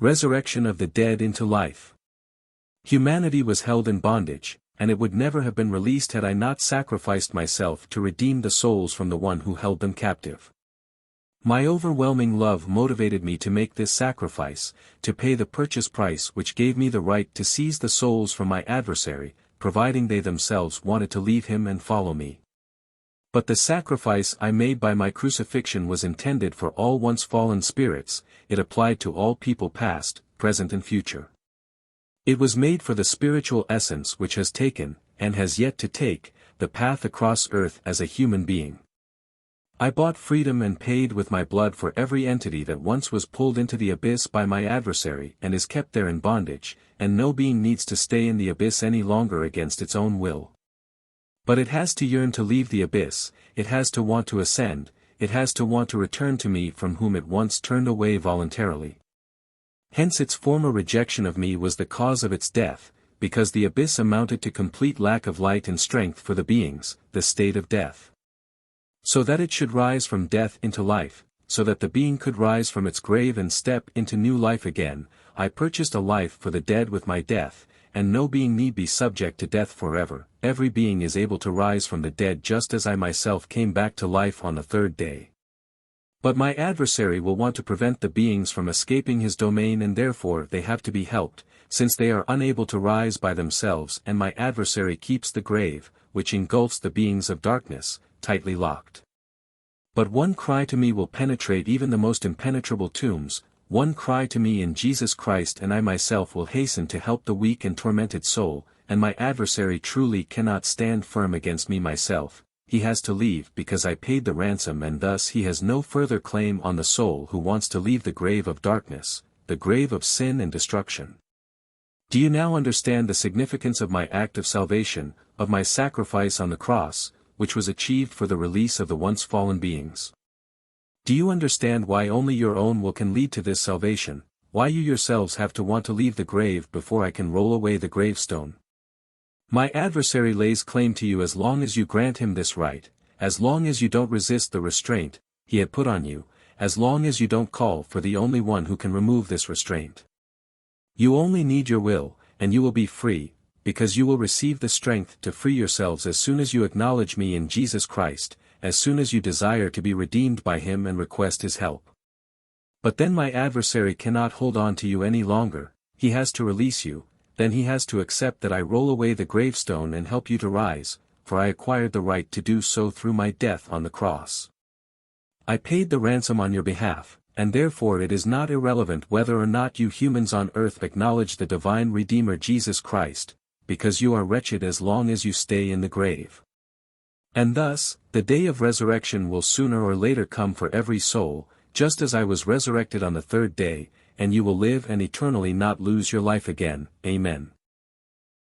Resurrection of the dead into life. Humanity was held in bondage, and it would never have been released had I not sacrificed myself to redeem the souls from the one who held them captive. My overwhelming love motivated me to make this sacrifice, to pay the purchase price which gave me the right to seize the souls from my adversary, providing they themselves wanted to leave him and follow me. But the sacrifice I made by my crucifixion was intended for all once fallen spirits, it applied to all people past, present and future. It was made for the spiritual essence which has taken, and has yet to take, the path across earth as a human being. I bought freedom and paid with my blood for every entity that once was pulled into the abyss by my adversary and is kept there in bondage, and no being needs to stay in the abyss any longer against its own will. But it has to yearn to leave the abyss, it has to want to ascend, it has to want to return to me from whom it once turned away voluntarily. Hence its former rejection of me was the cause of its death, because the abyss amounted to complete lack of light and strength for the beings, the state of death. So that it should rise from death into life, so that the being could rise from its grave and step into new life again, I purchased a life for the dead with my death, and no being need be subject to death forever. Every being is able to rise from the dead just as I myself came back to life on the third day. But my adversary will want to prevent the beings from escaping his domain, and therefore they have to be helped, since they are unable to rise by themselves, and my adversary keeps the grave, which engulfs the beings of darkness, tightly locked. But one cry to me will penetrate even the most impenetrable tombs, one cry to me in Jesus Christ, and I myself will hasten to help the weak and tormented soul, and my adversary truly cannot stand firm against me myself, he has to leave because I paid the ransom, and thus he has no further claim on the soul who wants to leave the grave of darkness, the grave of sin and destruction. Do you now understand the significance of my act of salvation, of my sacrifice on the cross, which was achieved for the release of the once fallen beings? Do you understand why only your own will can lead to this salvation, why you yourselves have to want to leave the grave before I can roll away the gravestone? My adversary lays claim to you as long as you grant him this right, as long as you don't resist the restraint he had put on you, as long as you don't call for the only one who can remove this restraint. You only need your will, and you will be free, because you will receive the strength to free yourselves as soon as you acknowledge me in Jesus Christ, as soon as you desire to be redeemed by him and request his help. But then my adversary cannot hold on to you any longer, he has to release you, then he has to accept that I roll away the gravestone and help you to rise, for I acquired the right to do so through my death on the cross. I paid the ransom on your behalf, and therefore it is not irrelevant whether or not you humans on earth acknowledge the divine Redeemer Jesus Christ, because you are wretched as long as you stay in the grave. And thus, the day of resurrection will sooner or later come for every soul, just as I was resurrected on the third day, and you will live and eternally not lose your life again. Amen.